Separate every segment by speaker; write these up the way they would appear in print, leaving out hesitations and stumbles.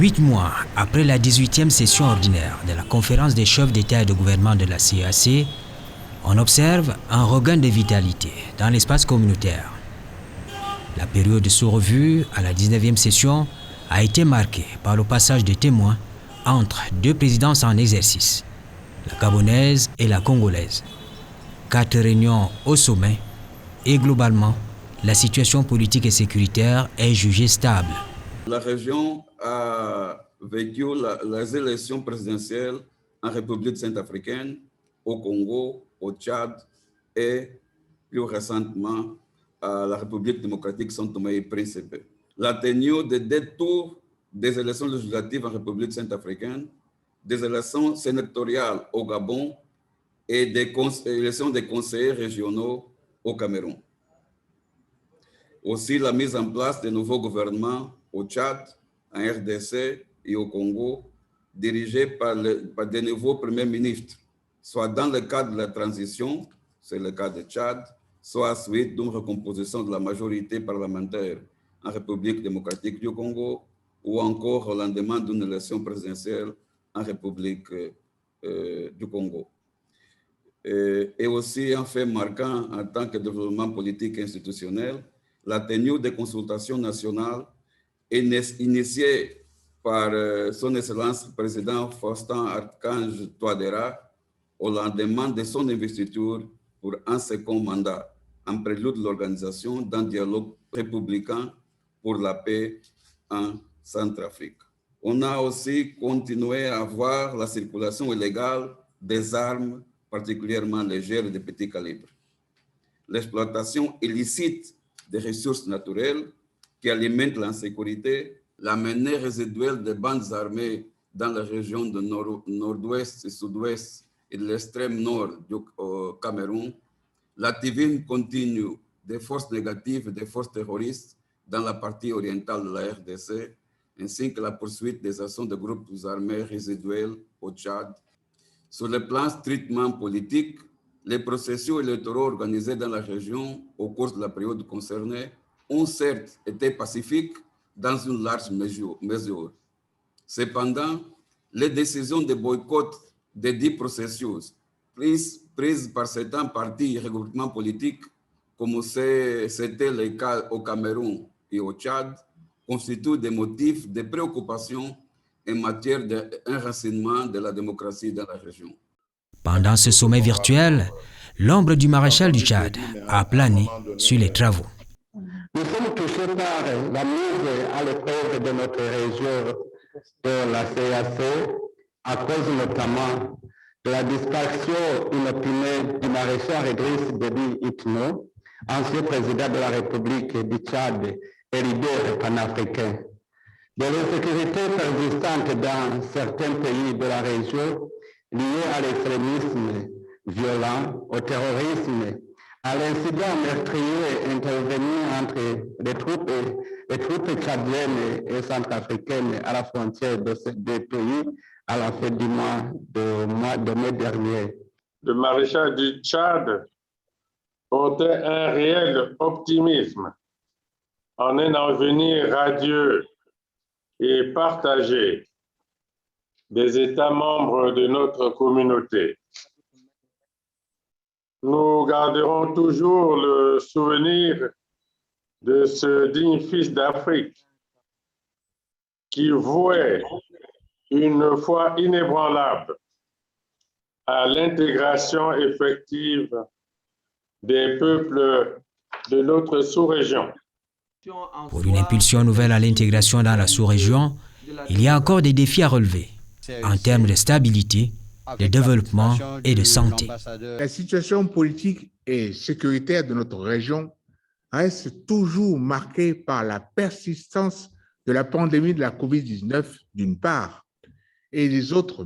Speaker 1: 8 mois après la 18e session ordinaire de la conférence des chefs d'État et de gouvernement de la CEEAC, on observe un regain de vitalité dans l'espace communautaire. La période de sous-revue à la 19e session a été marquée par le passage des témoins entre deux présidences en exercice, la gabonaise et la congolaise. 4 réunions au sommet et globalement, la situation politique et sécuritaire est jugée stable.
Speaker 2: La région a vécu les élections présidentielles en République centrafricaine, au Congo, au Tchad et plus récemment à la République démocratique São Tomé et Príncipe. La tenue de 2 tours des élections législatives en République centrafricaine, des élections sénatoriales au Gabon et des élections des conseillers régionaux au Cameroun. Aussi la mise en place de nouveaux gouvernements au Tchad, en RDC et au Congo, dirigés par de nouveaux premiers ministres, soit dans le cadre de la transition, c'est le cas de Tchad, soit à suite d'une recomposition de la majorité parlementaire en République démocratique du Congo, ou encore au lendemain d'une élection présidentielle en République du Congo. Et aussi un fait marquant en tant que développement politique et institutionnel, la tenue des consultations nationales initiée par son Excellence le Président Faustin Archange Touadéra au lendemain de son investiture pour un second mandat, en prélude de l'organisation d'un dialogue républicain pour la paix en Centrafrique. On a aussi continué à voir la circulation illégale des armes, particulièrement légères et de petit calibre. L'exploitation illicite des ressources naturelles qui alimentent l'insécurité, la menée résiduelle des bandes armées dans la région du nord-ouest et sud-ouest et de l'extrême nord du Cameroun, l'activisme continu des forces négatives et des forces terroristes dans la partie orientale de la RDC, ainsi que la poursuite des actions de groupes armés résiduels au Tchad. Sur le plan strictement politique, les processus électoraux organisés dans la région au cours de la période concernée ont certes été pacifiques dans une large mesure. Cependant, les décisions de boycott des 10 processus prises par certains partis et regroupements politiques, comme c'était le cas au Cameroun et au Tchad, constituent des motifs de préoccupation en matière d'enracinement de la démocratie dans la région.
Speaker 1: Pendant ce sommet virtuel, l'ombre du maréchal du Tchad a plané sur les travaux.
Speaker 3: Nous sommes touchés par la mise à l'épreuve de notre région de la CEEAC à cause notamment de la disparition inopinée du maréchal Idriss Déby Itno, ancien président de la République du Tchad et leader panafricain. De l'insécurité persistante dans certains pays de la région liée à l'extrémisme violent, au terrorisme, à l'incident meurtrier intervenu entre les troupes tchadiennes et centrafricaines à la frontière de ces 2 pays à la fin du mois de mai dernier.
Speaker 4: Le maréchal du Tchad portait un réel optimisme en un avenir radieux et partagé des États membres de notre communauté. Nous garderons toujours le souvenir de ce digne fils d'Afrique qui vouait une foi inébranlable à l'intégration effective des peuples de notre sous-région.
Speaker 1: Pour une impulsion nouvelle à l'intégration dans la sous-région, il y a encore des défis à relever en termes de stabilité, de développement et de santé.
Speaker 5: La situation politique et sécuritaire de notre région reste toujours marquée par la persistance de la pandémie de la COVID-19 d'une part et les autres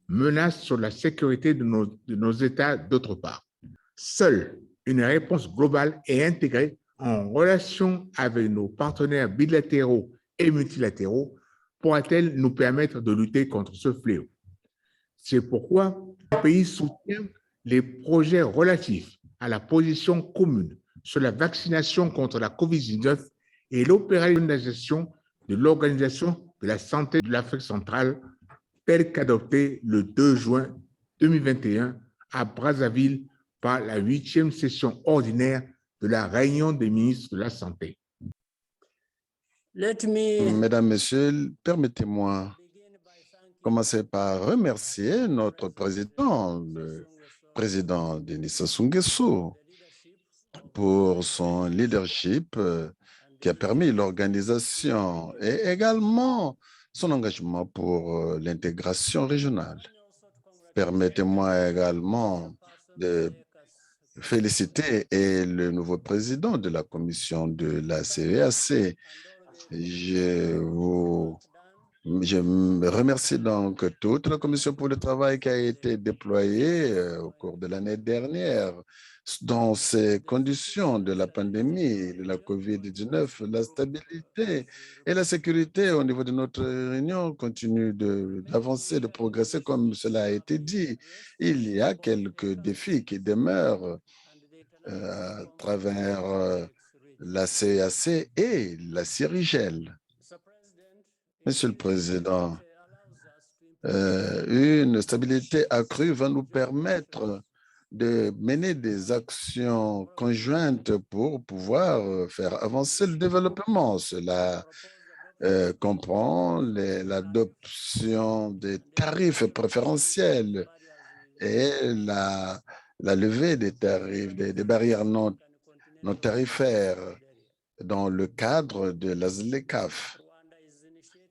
Speaker 5: menaces sur la sécurité de nos États d'autre part. Seule une réponse globale et intégrée en relation avec nos partenaires bilatéraux et multilatéraux pourra-t-elle nous permettre de lutter contre ce fléau. C'est pourquoi le pays soutient les projets relatifs à la position commune sur la vaccination contre la COVID-19 et l'opérationnalisation de l'Organisation de la santé de l'Afrique centrale, tel qu'adopté le 2 juin 2021 à Brazzaville par la 8e session ordinaire de la réunion des ministres de la Santé.
Speaker 6: Mesdames, Messieurs, permettez-moi de commencer par remercier notre président, le président Denis Sassou Nguesso, pour son leadership qui a permis l'organisation et également son engagement pour l'intégration régionale. Permettez-moi également de féliciter le nouveau président de la commission de la CEAC. Je me remercie donc toute la commission pour le travail qui a été déployé au cours de l'année dernière. Dans ces conditions de la pandémie, de la COVID-19, la stabilité et la sécurité au niveau de notre réunion continuent d'avancer, de progresser comme cela a été dit. Il y a quelques défis qui demeurent à travers la CAC et la CIRIGEL. Monsieur le Président, une stabilité accrue va nous permettre de mener des actions conjointes pour pouvoir faire avancer le développement. Cela comprend l'adoption des tarifs préférentiels et la levée des tarifs, des barrières non tarifaires dans le cadre de la ZLECAf.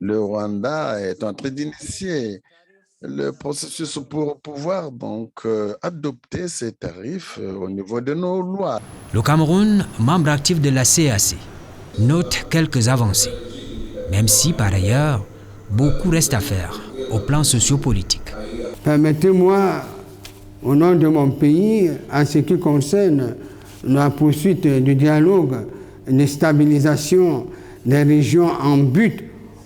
Speaker 6: Le Rwanda est en train d'initier le processus pour pouvoir donc adopter ces tarifs au niveau de nos lois.
Speaker 1: Le Cameroun, membre actif de la CAC, note quelques avancées, même si par ailleurs, beaucoup reste à faire au plan sociopolitique.
Speaker 7: Permettez-moi, au nom de mon pays, en ce qui concerne la poursuite du dialogue, de stabilisation des régions en but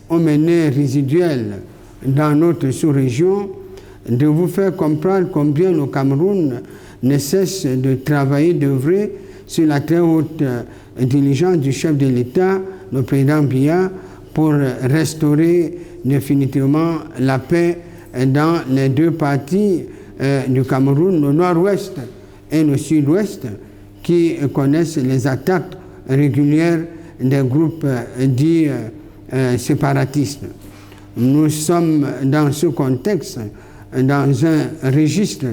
Speaker 7: aux menées résiduelles dans notre sous-région, de vous faire comprendre combien le Cameroun ne cesse de travailler, d'œuvrer sur la très haute diligence du chef de l'État, le président Biya, pour restaurer définitivement la paix dans les deux parties du Cameroun, le nord-ouest et le sud-ouest, qui connaissent les attaques régulières des groupes dits séparatistes. Nous sommes dans ce contexte, dans un registre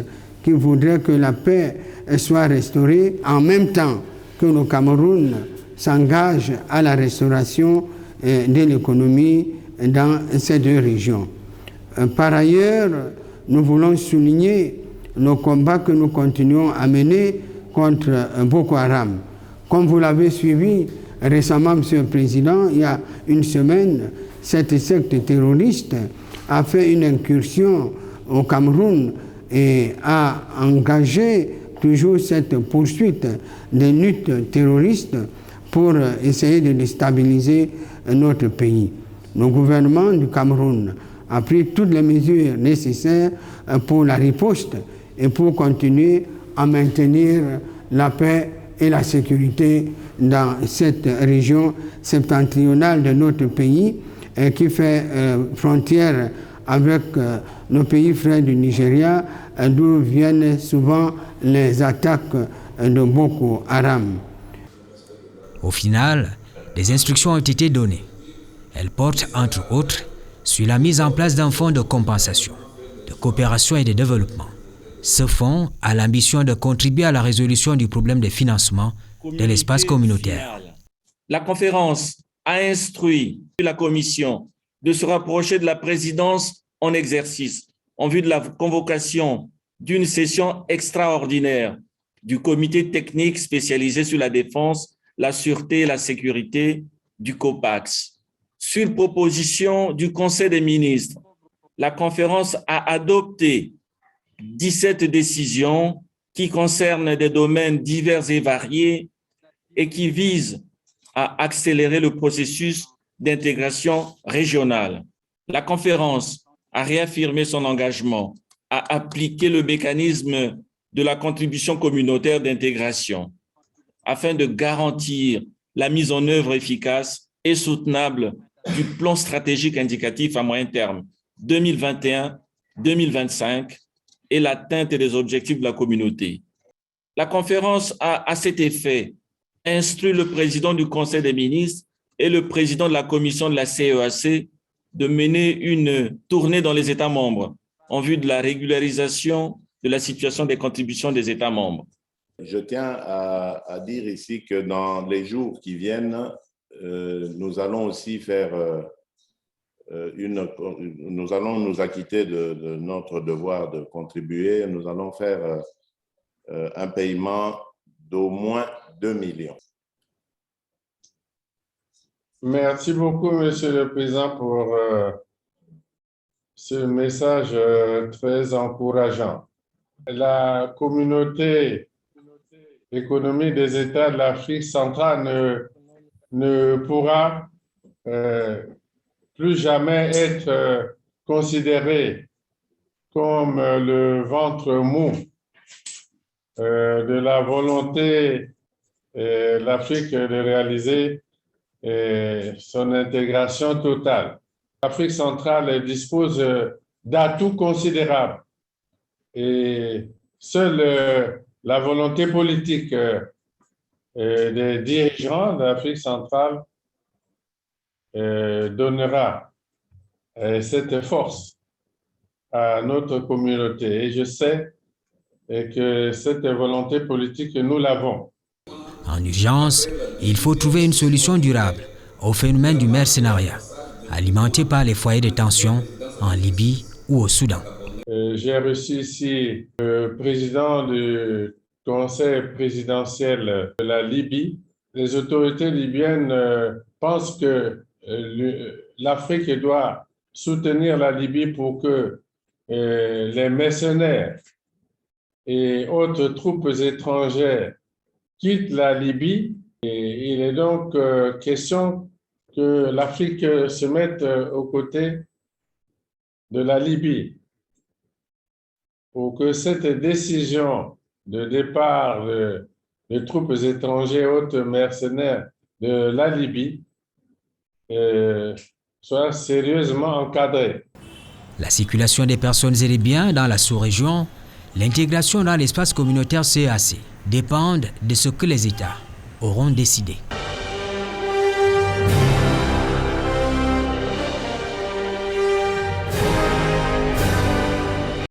Speaker 7: qui voudrait que la paix soit restaurée en même temps que le Cameroun s'engage à la restauration de l'économie dans ces deux régions. Par ailleurs, nous voulons souligner le combat que nous continuons à mener contre Boko Haram. Comme vous l'avez suivi récemment, Monsieur le Président, il y a une semaine, cette secte terroriste a fait une incursion au Cameroun et a engagé toujours cette poursuite des luttes terroristes pour essayer de déstabiliser notre pays. Le gouvernement du Cameroun a pris toutes les mesures nécessaires pour la riposte et pour continuer à maintenir la paix et la sécurité dans cette région septentrionale de notre pays qui fait frontière avec nos pays frères du Nigeria, d'où viennent souvent les attaques de Boko Haram.
Speaker 1: Au final, des instructions ont été données. Elles portent, entre autres, sur la mise en place d'un fonds de compensation, de coopération et de développement. Ce fonds a l'ambition de contribuer à la résolution du problème de financement de l'espace communautaire.
Speaker 8: La conférence a instruit la Commission de se rapprocher de la présidence en exercice en vue de la convocation d'une session extraordinaire du comité technique spécialisé sur la défense, la sûreté et la sécurité du COPAX. Sur proposition du Conseil des ministres, la conférence a adopté 17 décisions qui concernent des domaines divers et variés et qui visent à accélérer le processus d'intégration régionale. La conférence a réaffirmé son engagement à appliquer le mécanisme de la contribution communautaire d'intégration afin de garantir la mise en œuvre efficace et soutenable du plan stratégique indicatif à moyen terme 2021-2025 et l'atteinte des objectifs de la communauté. La conférence a, à cet effet, instruit le président du Conseil des ministres et le président de la commission de la CEAC de mener une tournée dans les États membres en vue de la régularisation de la situation des contributions des États membres.
Speaker 9: Je tiens à dire ici que dans les jours qui viennent, nous allons aussi faire nous allons nous acquitter de notre devoir de contribuer. Nous allons faire un paiement d'au moins 2 millions.
Speaker 4: Merci beaucoup, Monsieur le Président, pour ce message très encourageant. La communauté économique des États de l'Afrique centrale ne pourra plus jamais être considérée comme le ventre mou de la volonté de l'Afrique de réaliser son intégration totale. L'Afrique centrale dispose d'atouts considérables et seule la volonté politique des dirigeants de l'Afrique centrale donnera cette force à notre communauté. Et je sais que cette volonté politique, nous l'avons.
Speaker 1: En urgence, il faut trouver une solution durable au phénomène du mercenariat, alimenté par les foyers de tension en Libye ou au Soudan.
Speaker 4: J'ai reçu ici le président du conseil présidentiel de la Libye. Les autorités libyennes pensent que l'Afrique doit soutenir la Libye pour que les mercenaires et autres troupes étrangères quittent la Libye. Et il est donc question que l'Afrique se mette aux côtés de la Libye pour que cette décision de départ de troupes étrangères et autres mercenaires de la Libye soit sérieusement encadrée.
Speaker 1: La circulation des personnes et des biens dans la sous-région, l'intégration dans l'espace communautaire CEAC dépendent de ce que les États auront décidé.